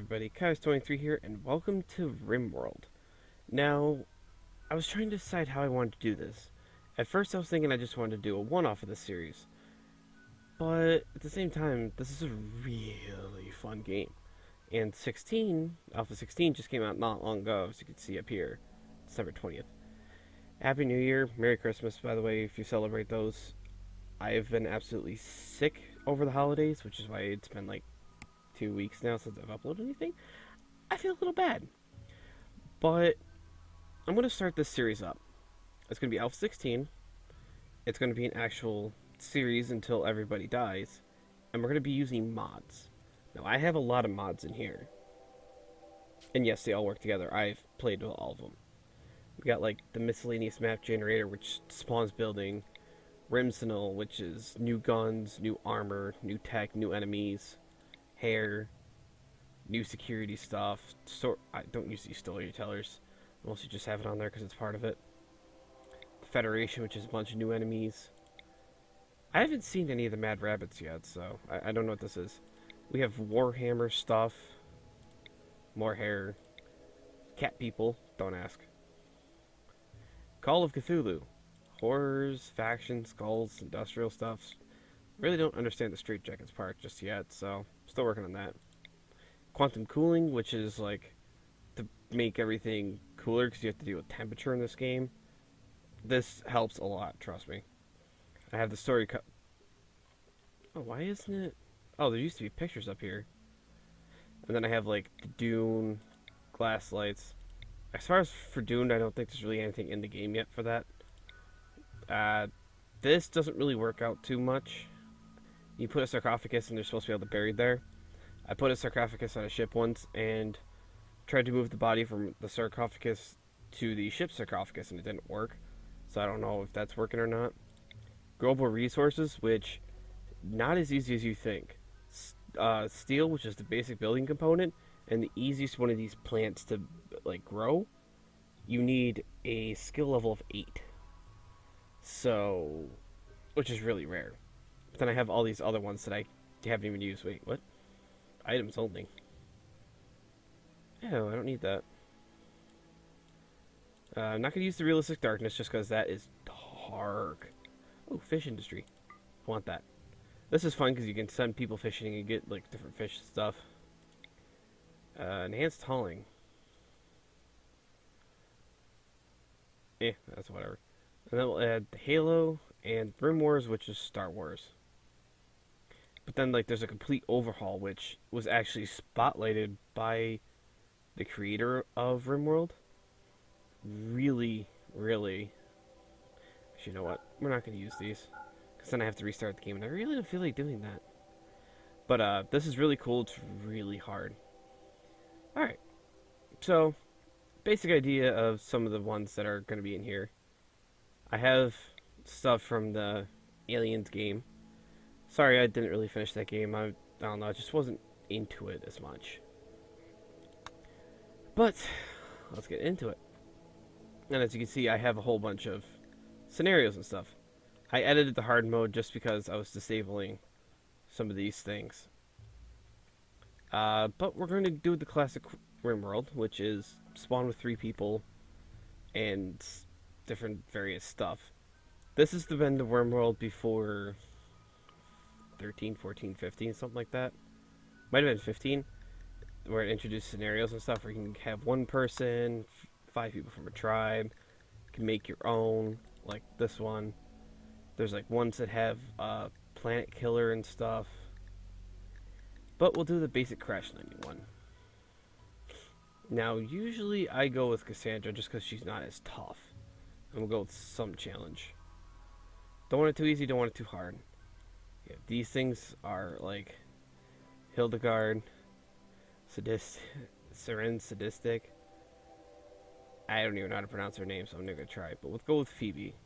everybody, Kaios23 here, and welcome to Rimworld. Now, I was trying to decide how I wanted to do this. At first I was thinking I just wanted to do a one-off of the series, but at the same time, this is a really fun game. And Alpha 16 just came out not long ago, as you can see up here, December 20th. Happy New Year, Merry Christmas, by the way, if you celebrate those. I've been absolutely sick over the holidays, which is why it's been like 2 weeks now since I've uploaded anything. I feel a little bad. But I'm going to start this series up. It's going to be Alpha 16. It's going to be an actual series until everybody dies. And we're going to be using mods. Now, I have a lot of mods in here. And yes, they all work together. I've played with all of them. We got like the miscellaneous map generator, which spawns building. Rimsenal, which is new guns, new armor, new tech, new enemies. Hair, new security stuff. I don't use these storytellers. I mostly just have it on there because it's part of it. The Federation, which is a bunch of new enemies. I haven't seen any of the Mad Rabbits yet, so I don't know what this is. We have Warhammer stuff. More hair. Cat people, don't ask. Call of Cthulhu. Horrors, factions, skulls, industrial stuff. Really don't understand the Straight Jackets part just yet, so still working on that. Quantum cooling, which is like to make everything cooler because you have to deal with temperature in this game. This helps a lot, trust me. I have the story Oh, why isn't it? Oh, there used to be pictures up here. And then I have like the Dune glass lights. As far as for Dune, I don't think there's really anything in the game yet for that. This doesn't really work out too much. You put a sarcophagus and they're supposed to be able to bury it there. I put a sarcophagus on a ship once and tried to move the body from the sarcophagus to the ship's sarcophagus and it didn't work. So I don't know if that's working or not. Global resources, which not as easy as you think. Steel, which is the basic building component, and the easiest one of these plants to like grow, you need a skill level of 8. So, which is really rare. But then I have all these other ones that I haven't even used. Wait, what? Items only. Oh, I don't need that. I'm not going to use the realistic darkness just because that is dark. Oh, fish industry. I want that. This is fun because you can send people fishing and get like different fish stuff. Enhanced hauling. That's whatever. And then we'll add the Halo and Rim Wars, which is Star Wars. But then, like, there's a complete overhaul, which was actually spotlighted by the creator of Rimworld. Really, really. Actually, you know what? We're not going to use these. Because then I have to restart the game, and I really don't feel like doing that. But, this is really cool. It's really hard. Alright. So, basic idea of some of the ones that are going to be in here. I have stuff from the Aliens game. Sorry, I didn't really finish that game. I don't know, I just wasn't into it as much. But, let's get into it. And as you can see, I have a whole bunch of scenarios and stuff. I edited the hard mode just because I was disabling some of these things. But we're going to do the classic Rimworld, which is spawn with 3 people and different various stuff. This has been the Rimworld before 13, 14, 15, something like that. Might have been 15, where it introduced scenarios and stuff where you can have one person, 5 people from a tribe, you can make your own, like this one. There's like ones that have planet killer and stuff. But we'll do the basic Crashlanding one. Now, usually I go with Cassandra just because she's not as tough. And we'll go with some challenge. Don't want it too easy, don't want it too hard. Yeah, these things are like Hildegard, Sadistic. I don't even know how to pronounce her name, so I'm not gonna try. But let's go with Phoebe.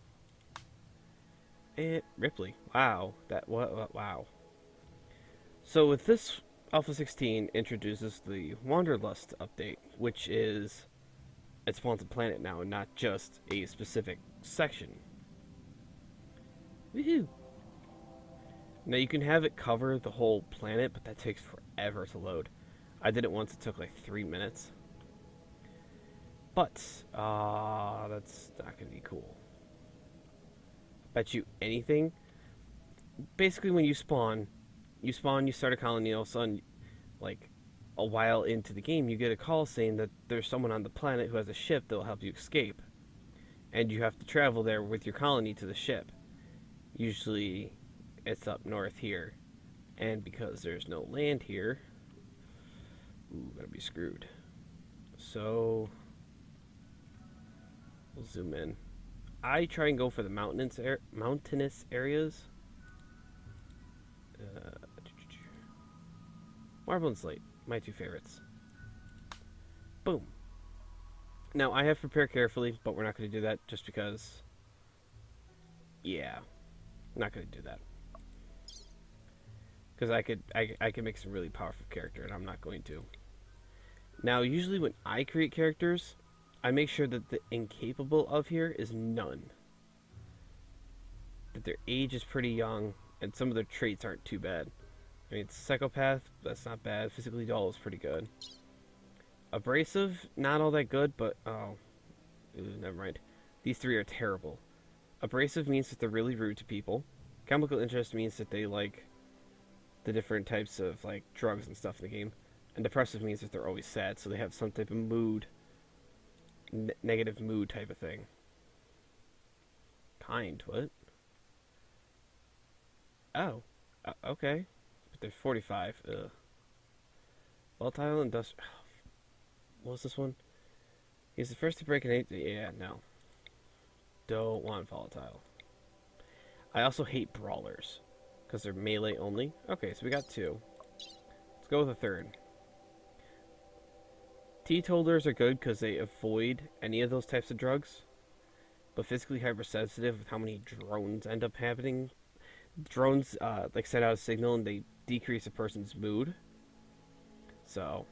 And Ripley. Wow, wow. So with this, Alpha 16 introduces the Wanderlust update, which is it spawns a planet now, and not just a specific section. Woohoo! Now you can have it cover the whole planet, but that takes forever to load. I did it once, it took like 3 minutes. But, that's not gonna be cool. Bet you anything. Basically, when you start a colony, all of a sudden, like, a while into the game, you get a call saying that there's someone on the planet who has a ship that will help you escape. And you have to travel there with your colony to the ship. Usually, it's up north here. And because there's no land here, ooh, gonna be screwed. So, we'll zoom in. I try and go for the mountainous areas. Uh, Marble and slate, my two favorites. Boom. Now, I have prepared carefully, but we're not going to do that just because... Yeah, not going to do that. Because I could make some really powerful character, and I'm not going to. Now, usually when I create characters, I make sure that the incapable of here is none. That their age is pretty young, and some of their traits aren't too bad. I mean, psychopath, that's not bad. Physically dull is pretty good. Abrasive, not all that good, but never mind. These three are terrible. Abrasive means that they're really rude to people. Chemical interest means that they like the different types of like drugs and stuff in the game. And depressive means that they're always sad, so they have some type of mood, negative mood type of thing. Kind, what? Oh, okay. But they're 45. Ugh. Volatile industrial. What was this one? He's the first to break an 8. Yeah, no. Don't want volatile. I also hate brawlers because they're melee only. Okay, so we got 2. Let's go with a third. Teetotalers are good because they avoid any of those types of drugs, but physically hypersensitive with how many drones end up happening. Drones like send out a signal and they decrease a person's mood. So,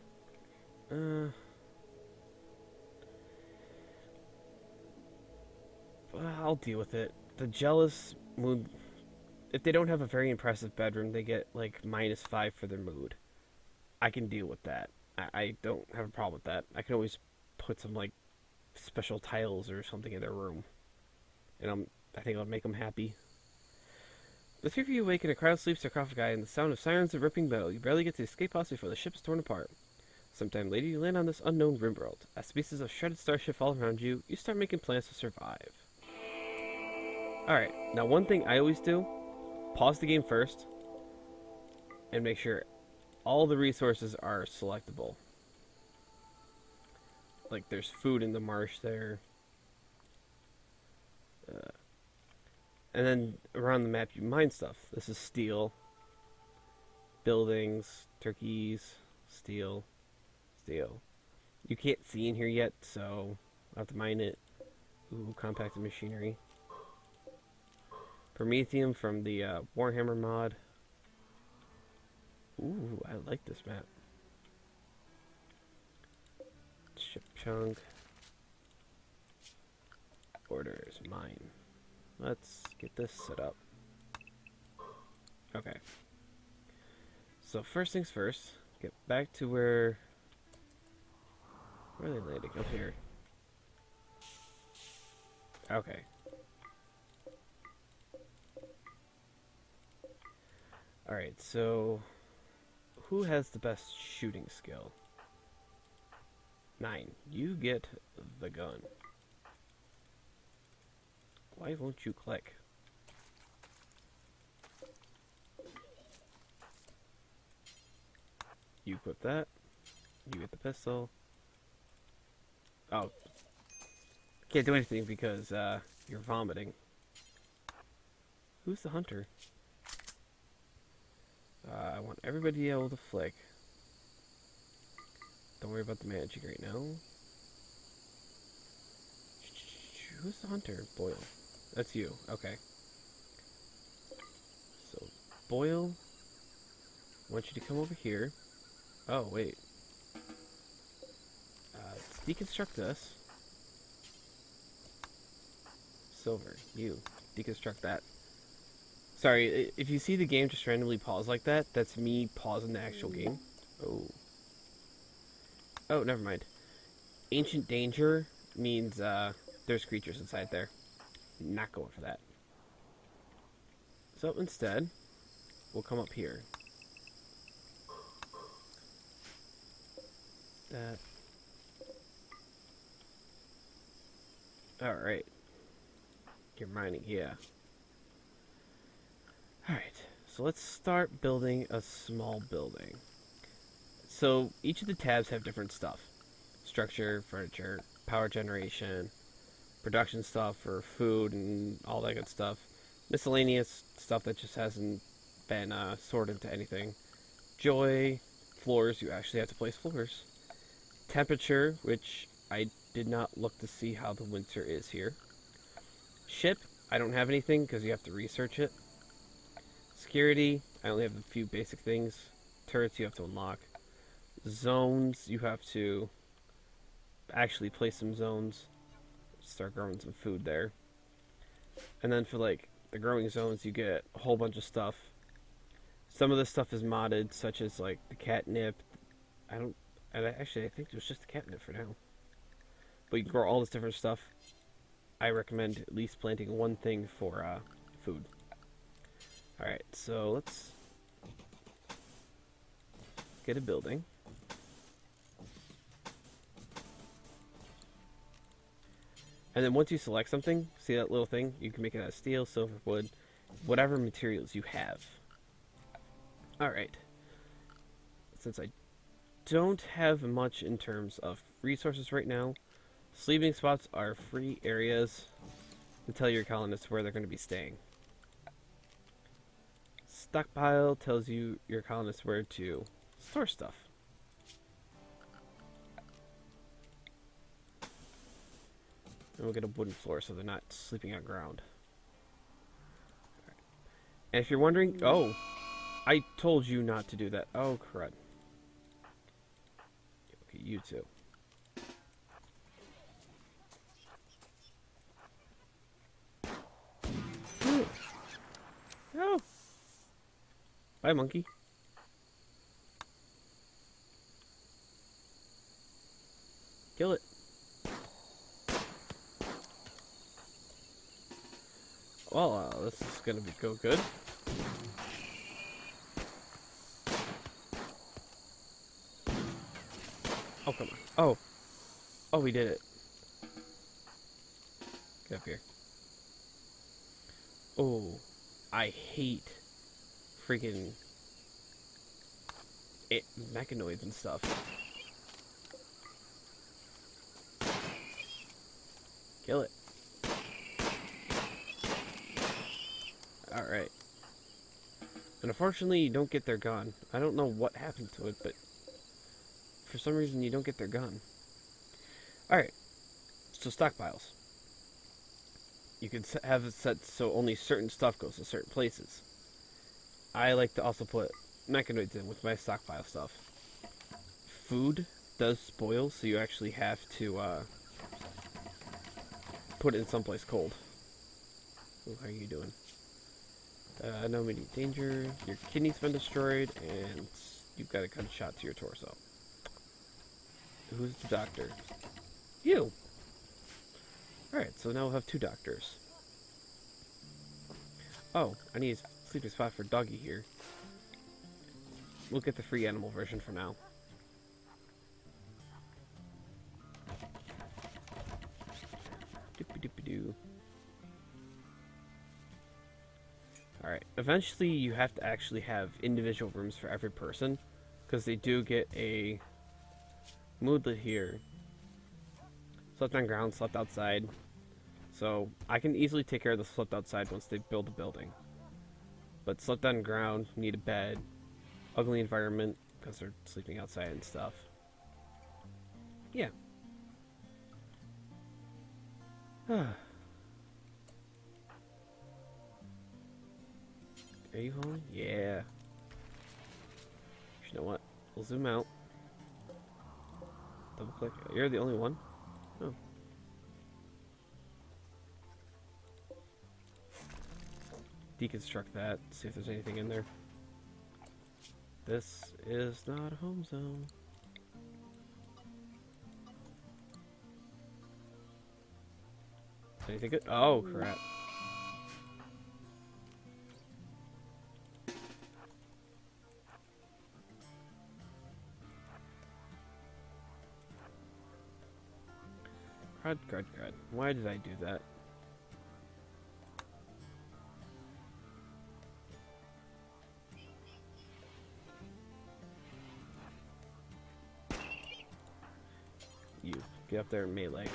I'll deal with it. The jealous mood. If they don't have a very impressive bedroom, they get like -5 for their mood. I can deal with that. I don't have a problem with that. I can always put some like special tiles or something in their room, and I think it'll make them happy. The three of you awake in a crowd sleep sarcophagi and the sound of sirens and ripping metal. You barely get to the escape pods before the ship is torn apart. Sometime later, you land on this unknown Rimworld. As pieces of shredded starship fall around you, you start making plans to survive. Alright, now one thing I always do, pause the game first, and make sure all the resources are selectable. Like there's food in the marsh there. And then around the map you mine stuff. This is steel, buildings, turkeys, steel, steel. You can't see in here yet, so I'll have to mine it. Ooh, compacted machinery. Promethium from the Warhammer mod. Ooh, I like this map. Ship chunk. Orders, mine. Let's get this set up. Okay. So first things first, get back to where are they landing? Up here. Okay. Alright, so who has the best shooting skill? 9. You get the gun. Why won't you click? You equip that. You get the pistol. Oh. Can't do anything because you're vomiting. Who's the hunter? I want everybody to be able to flick. Don't worry about the magic right now. Who's the hunter? Boyle. That's you. Okay. So, Boyle, I want you to come over here. Oh, wait. Let's deconstruct this. Silver, you. Deconstruct that. Sorry, if you see the game just randomly pause like that, that's me pausing the actual game. Oh. Oh, never mind. Ancient danger means there's creatures inside there. Not going for that. So instead, we'll come up here. That. Alright. You're mining, yeah. Alright, so let's start building a small building. So each of the tabs have different stuff. Structure, furniture, power generation, production stuff for food and all that good stuff. Miscellaneous stuff that just hasn't been sorted into anything. Joy, floors, you actually have to place floors. Temperature, which I did not look to see how the winter is here. Ship, I don't have anything because you have to research it. Security, I only have a few basic things. Turrets, you have to unlock. Zones, you have to actually place some zones. Start growing some food there. And then for like the growing zones, you get a whole bunch of stuff. Some of this stuff is modded, such as like the catnip. I think it was just the catnip for now. But you can grow all this different stuff. I recommend at least planting one thing for food. Alright, so let's get a building. And then once you select something, see that little thing? You can make it out of steel, silver, wood, whatever materials you have. Alright. Since I don't have much in terms of resources right now, sleeping spots are free areas to tell your colonists where they're going to be staying. Stockpile tells you your colonists where to store stuff. And we'll get a wooden floor so they're not sleeping on ground. Right. And if you're wondering, oh, I told you not to do that. Oh, crud. Okay, you too. No. Bye, monkey. Kill it. Well, this is gonna go good. Oh, come on. Oh. Oh, we did it. Get up here. Oh. I hate freaking mechanoids and stuff. Kill it. Alright. And unfortunately, you don't get their gun. I don't know what happened to it, but for some reason, you don't get their gun. Alright. So, stockpiles. You can have it set so only certain stuff goes to certain places. I like to also put mechanoids in with my stockpile stuff. Food does spoil, so you actually have to put it in someplace cold. Ooh, how are you doing? No immediate danger. Your kidney's been destroyed, and you've got a gunshot to your torso. Who's the doctor? You! Alright, so now we'll have two doctors. Oh, I need a sleeping spot for Doggy here. We'll get the free animal version for now. Doopy-doopy-doo. Alright, eventually you have to actually have individual rooms for every person, because they do get a moodlet here. Slept on ground, slept outside. So I can easily take care of the slept outside once they build a building. But slept on ground, need a bed, ugly environment because they're sleeping outside and stuff. Yeah. Are you home? Yeah. You know what? We'll zoom out. Double click. You're the only one? Oh. Deconstruct that, see if there's anything in there. This is not a home zone. Anything good? Oh, crap. Crud. Why did I do that? You. Get up there and melee.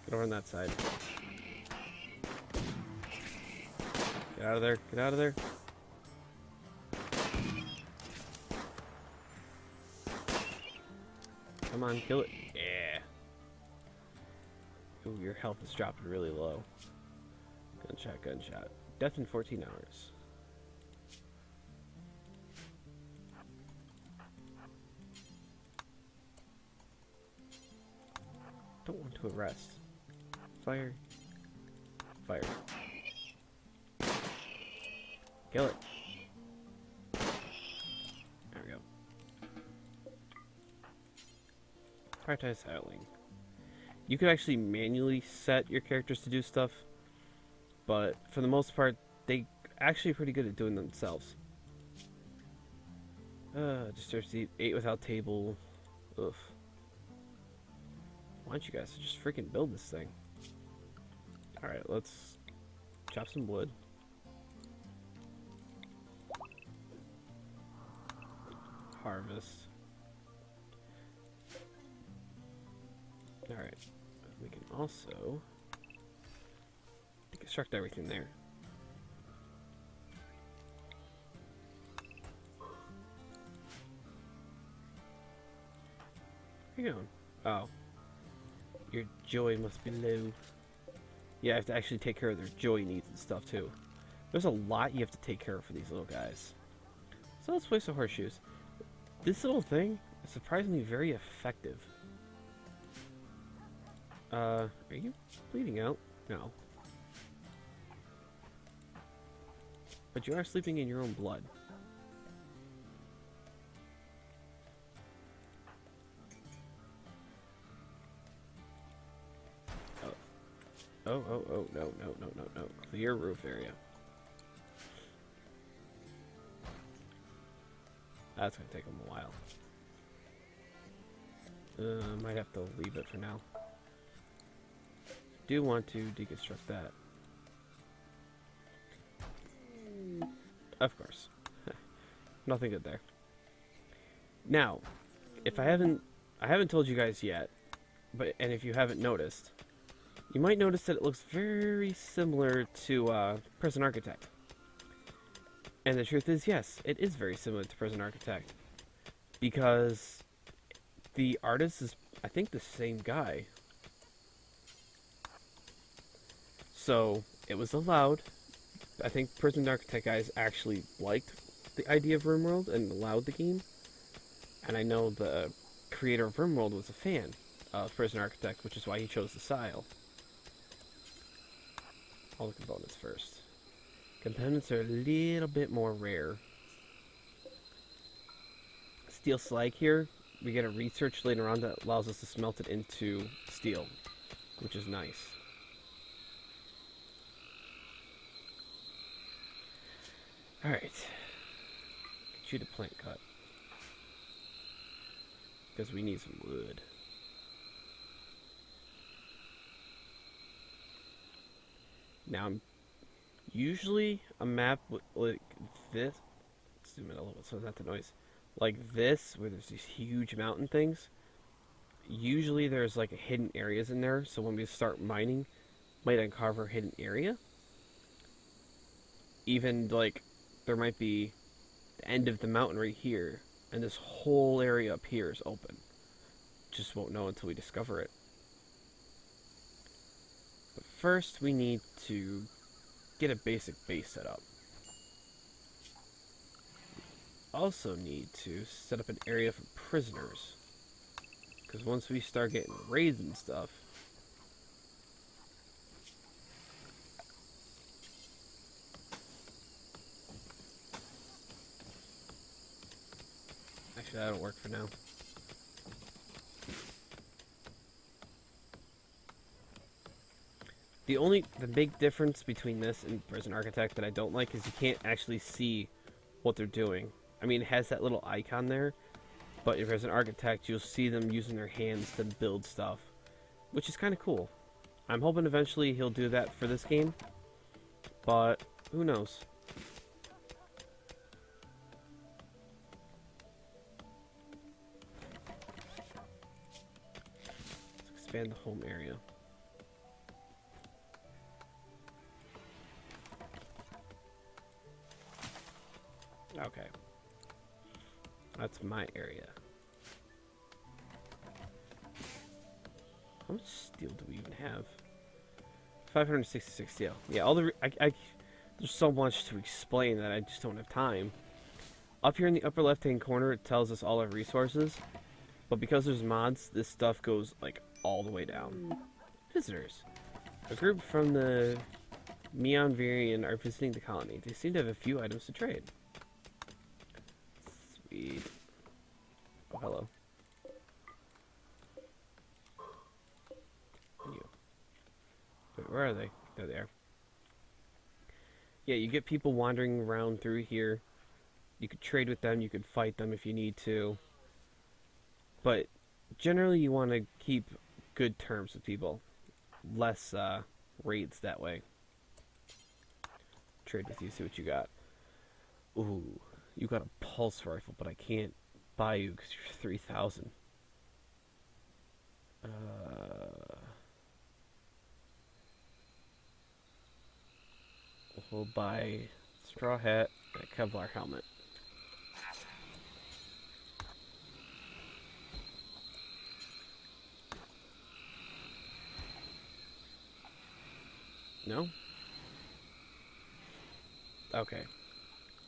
Get over on that side. Get out of there. Get out of there. Come on, kill it. Yeah. Ooh, your health is dropping really low. Gunshot. Death in 14 hours. Don't want to arrest. Fire. Kill it. There we go. Prioritize hiling. You could actually manually set your characters to do stuff, but for the most part, they actually pretty good at doing themselves. Disturbs the 8 without table. Oof. Why don't you guys just freaking build this thing? Alright, let's chop some wood. Harvest. Alright. We can also deconstruct everything there. Where you going? Oh. Your joy must be low. Yeah, I have to actually take care of their joy needs and stuff too. There's a lot you have to take care of for these little guys. So let's place the horseshoes. This little thing is surprisingly very effective. Are you bleeding out? No. But you are sleeping in your own blood. Oh, no. Clear roof area. That's gonna take them a while. Might have to leave it for now. Do want to deconstruct that. Of course. Nothing good there. Now, if I haven't told you guys yet, and if you haven't noticed, you might notice that it looks very similar to Prison Architect. And the truth is, yes, it is very similar to Prison Architect. Because the artist is, I think, the same guy. So, it was allowed. I think Prison Architect guys actually liked the idea of Rimworld and allowed the game. And I know the creator of Rimworld was a fan of Prison Architect, which is why he chose the style. All the components first. Components are a little bit more rare. Steel slag here, we get a research later on that allows us to smelt it into steel, which is nice. Alright. Get you to plant cut. Because we need some wood. Now, usually a map like this, let's zoom in a little bit so it's not the noise, like this, where there's these huge mountain things, usually there's like hidden areas in there, so when we start mining, might uncover a hidden area. Even like, there might be the end of the mountain right here, and this whole area up here is open. Just won't know until we discover it. But first we need to get a basic base set up. Also need to set up an area for prisoners, because once we start getting raids and stuff, actually that'll work for now. The big difference between this and Prison Architect that I don't like is you can't actually see what they're doing. I mean, it has that little icon there, but if there's an architect, you'll see them using their hands to build stuff, which is kind of cool. I'm hoping eventually he'll do that for this game, but who knows? Let's expand the home area. Okay. That's my area. How much steel do we even have? 566 steel. Yeah, all the there's so much to explain that I just don't have time. Up here in the upper left-hand corner, it tells us all our resources, but because there's mods, this stuff goes like all the way down. Visitors. A group from the Meonvirian are visiting the colony. They seem to have a few items to trade. Sweet. Oh, hello. You. Wait, where are they? There they are. Yeah, you get people wandering around through here. You could trade with them, you could fight them if you need to. But generally you want to keep good terms with people. Less raids that way. Trade with you, see what you got. Ooh, you got a pulse rifle, but I can't buy you because you're 3,000. We'll buy straw hat and a Kevlar helmet. No? Okay.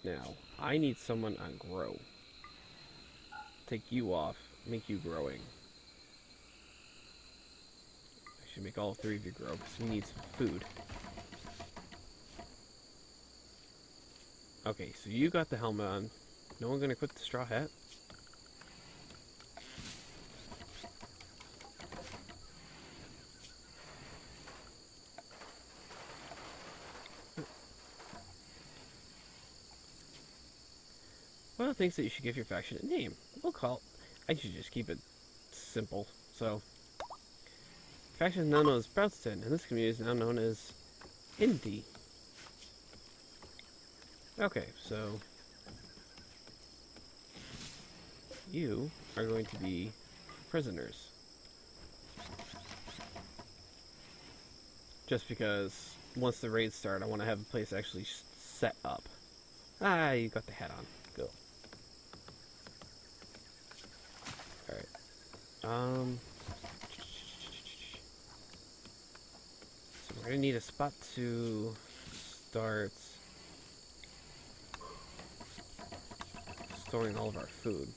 Now, I need someone on grow. Take you off, make you growing. I should make all three of you grow because we need some food. Okay, so you got the helmet on. No one gonna equip the straw hat? One of the things that you should give your faction a name. We'll call it. I should just keep it simple. So, faction is now known as Brownston, and this community is now known as Indy. Okay, so you are going to be prisoners. Just because once the raids start, I want to have a place actually set up. Ah, you got the hat on. Go. Alright. So we're going to need a spot to start storing all of our food.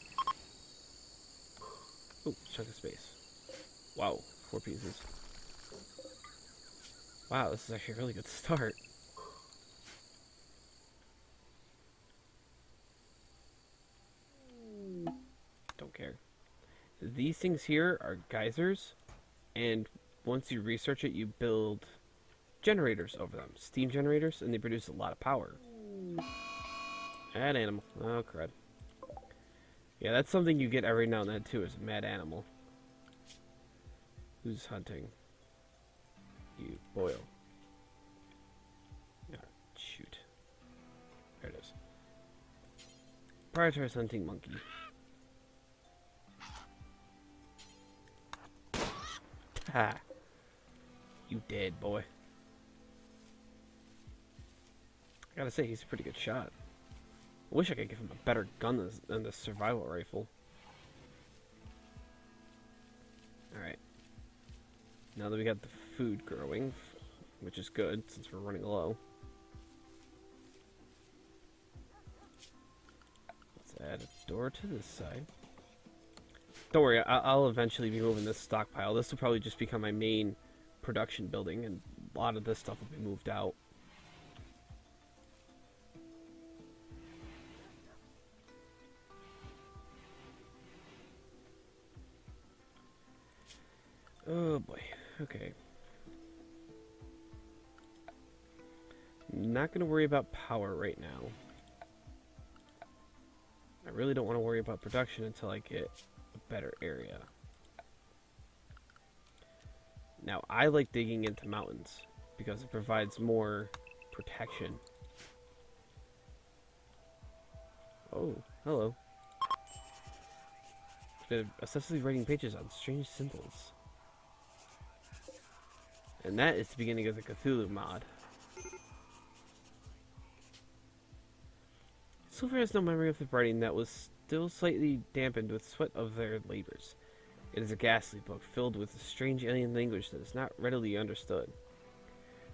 Ooh, chunk of space. Wow, 4 pieces. Wow, this is actually a really good start. Don't care. These things here are geysers, and once you research it, you build generators over them. Steam generators, and they produce a lot of power. Mad animal. Oh, crud. Yeah, that's something you get every now and then, too, is a mad animal. Who's hunting? You, Boyle. Oh, shoot. There it is. Prioritized hunting monkey. Ha! You dead, boy. I gotta say, he's a pretty good shot. I wish I could give him a better gun than the survival rifle. Alright. Now that we got the food growing, which is good since we're running low. Let's add a door to this side. Don't worry, I'll eventually be moving this stockpile. This will probably just become my main production building, and a lot of this stuff will be moved out. Oh boy, okay. Not going to worry about power right now. I really don't want to worry about production until I get a better area. Now, I like digging into mountains because it provides more protection. Oh, hello. Obsessively writing pages on strange symbols. And that is the beginning of the Cthulhu mod. Silver has no memory of the writing that was still slightly dampened with sweat of their labors. It is a ghastly book filled with a strange alien language that is not readily understood.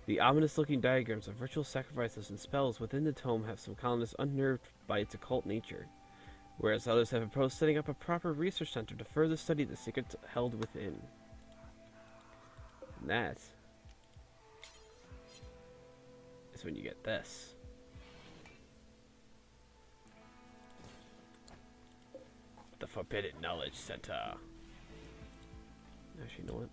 The ominous-looking diagrams of ritual sacrifices and spells within the tome have some colonists unnerved by its occult nature, whereas others have opposed setting up a proper research center to further study the secrets held within. And that is when you get this. The Forbidden Knowledge Center. Actually, you know what?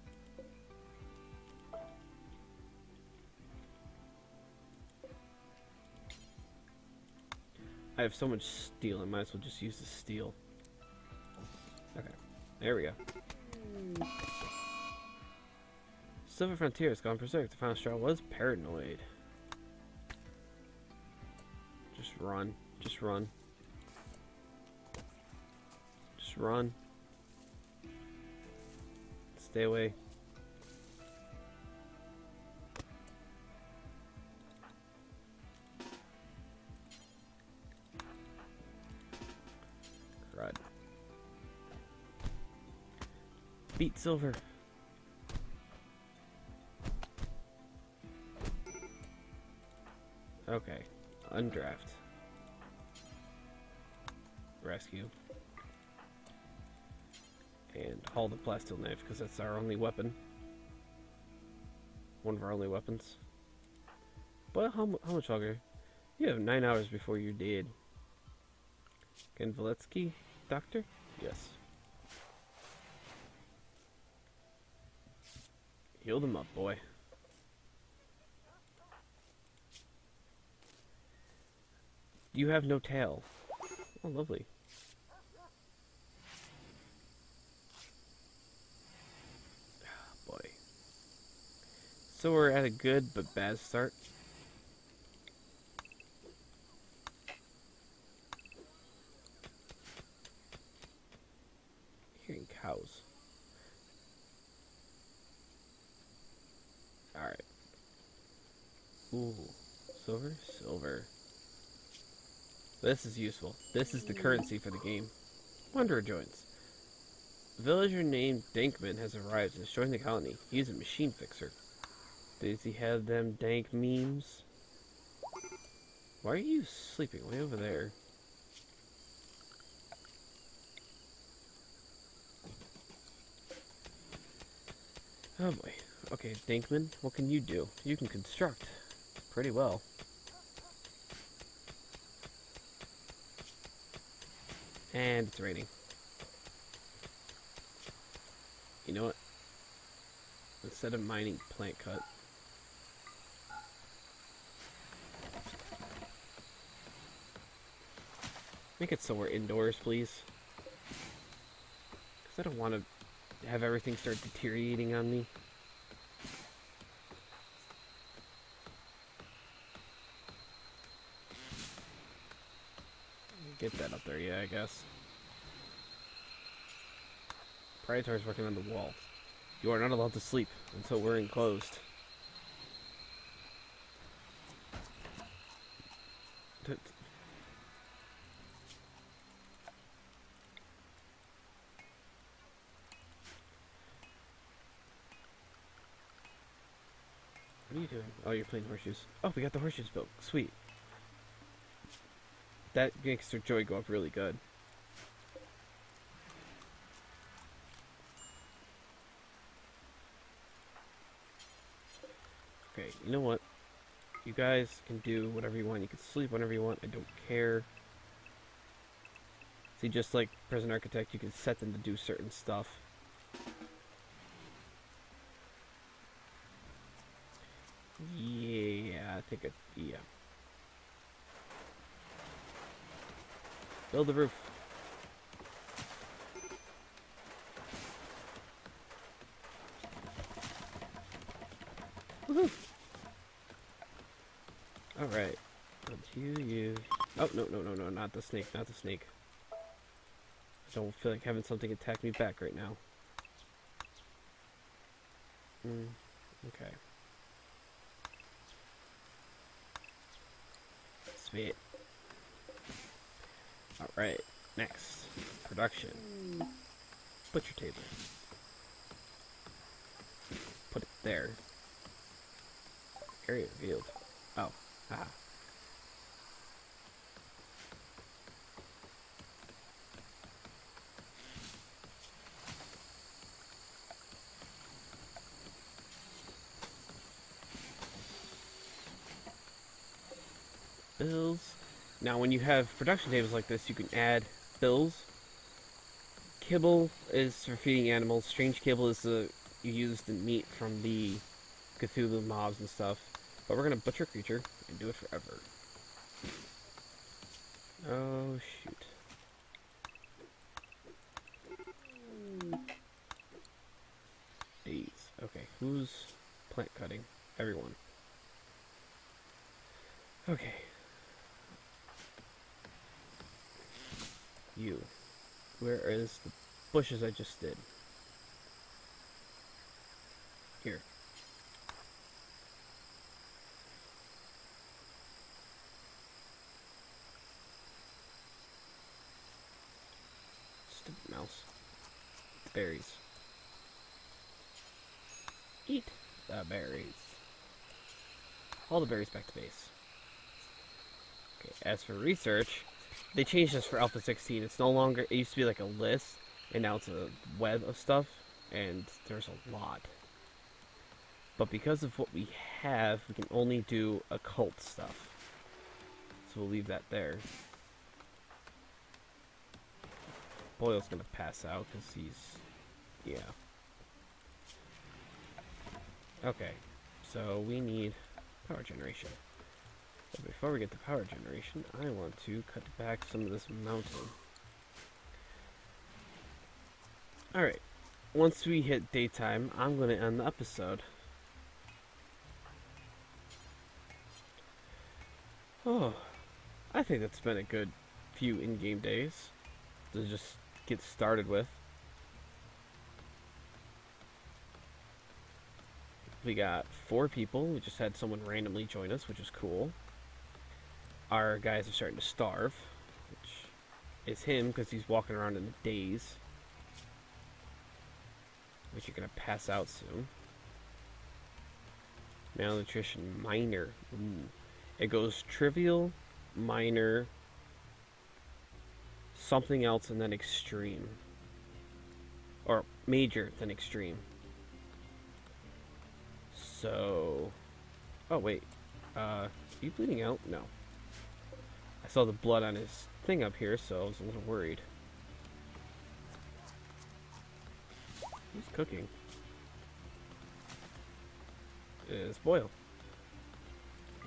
I have so much steel, I might as well just use the steel. Okay, there we go. Silver Frontier has gone berserk. The final straw was paranoid. Just run. Just run. Just run. Stay away. Crud. Beat Silver. Okay. Undraft. Rescue. And haul the plasteel knife, because that's our only weapon. One of our only weapons. But how much longer? You have 9 hours before you're dead. Ken Valetsky? Doctor? Yes. Heal them up, boy. You have no tail. Oh, lovely. Oh, boy. So we're at a good but bad start. Hearing cows. Alright. Ooh. Silver? Silver. This is useful. This is the currency for the game. Wanderer joins. A villager named Dankman has arrived and has joined the colony. He is a machine fixer. Does he have them dank memes? Why are you sleeping way over there? Oh boy. Okay, Dankman, what can you do? You can construct pretty well. And it's raining. You know what? Instead of mining plant cut. Make it so we're indoors, please. Because I don't want to have everything start deteriorating on me. Get that up there, yeah, I guess. Praetor's working on the wall. You are not allowed to sleep until we're enclosed. What are you doing? Oh, you're playing horseshoes. Oh, we got the horseshoes built. Sweet. That makes their joy go up really good. Okay, you know what? You guys can do whatever you want. You can sleep whenever you want. I don't care. See, just like Prison Architect, you can set them to do certain stuff. Yeah, Take a, yeah. Build the roof. Woohoo! Alright. You. Oh, no, no, no, no, not the snake, not the snake. I don't feel like having something attack me back right now. Okay. Sweet. Alright, next. Production. Butcher table. Put it there. Area revealed. Oh, haha. Bills. Now, when you have production tables like this, you can add bills. Kibble is for feeding animals. Strange kibble is you use the meat from the Cthulhu mobs and stuff. But we're gonna butcher a creature and do it forever. Oh shoot. Days. Okay, who's plant cutting? Everyone. Okay. You. Where is the bushes I just did? Here. Stupid mouse. Berries. Eat the berries. All the berries back to base. Okay, as for research, they changed this for Alpha 16. It's no longer, it used to be like a list, and now it's a web of stuff, and there's a lot. But because of what we have, we can only do occult stuff. So we'll leave that there. Boyle's gonna pass out because he's, yeah. Okay, so we need power generation. But before we get to power generation, I want to cut back some of this mountain. Alright, once we hit daytime, I'm going to end the episode. Oh, I think that's been a good few in-game days to just get started with. We got 4 people. We just had someone randomly join us, which is cool. Our guys are starting to starve, which is him because he's walking around in a daze. Which you're going to pass out soon. Malnutrition, minor. Ooh. It goes trivial, minor, something else, and then extreme. Or major, then extreme. So... Oh, wait. Are you bleeding out? No. I saw the blood on his thing up here, so I was a little worried. Who's cooking? It's Boyle.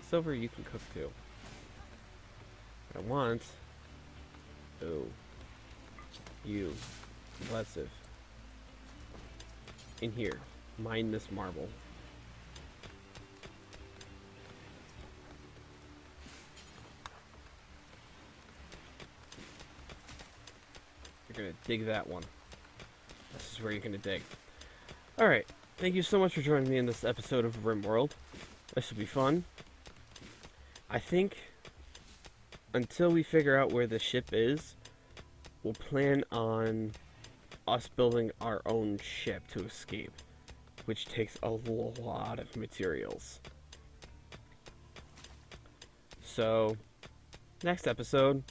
Silver, you can cook too. What I want... Oh. You. Blessive. In here. Mine this marble. You're gonna dig that one. This is where you're gonna dig. Alright, thank you so much for joining me in this episode of Rimworld. This will be fun. I think until we figure out where the ship is, we'll plan on us building our own ship to escape, which takes a lot of materials. So, next episode,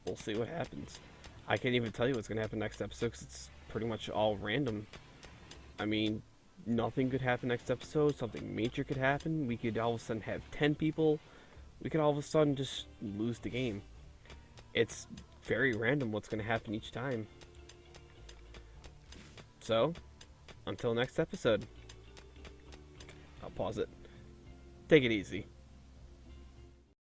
we'll see what happens. I can't even tell you what's going to happen next episode because it's pretty much all random. I mean, nothing could happen next episode. Something major could happen. We could all of a sudden have 10 people. We could all of a sudden just lose the game. It's very random what's going to happen each time. So, until next episode. I'll pause it. Take it easy.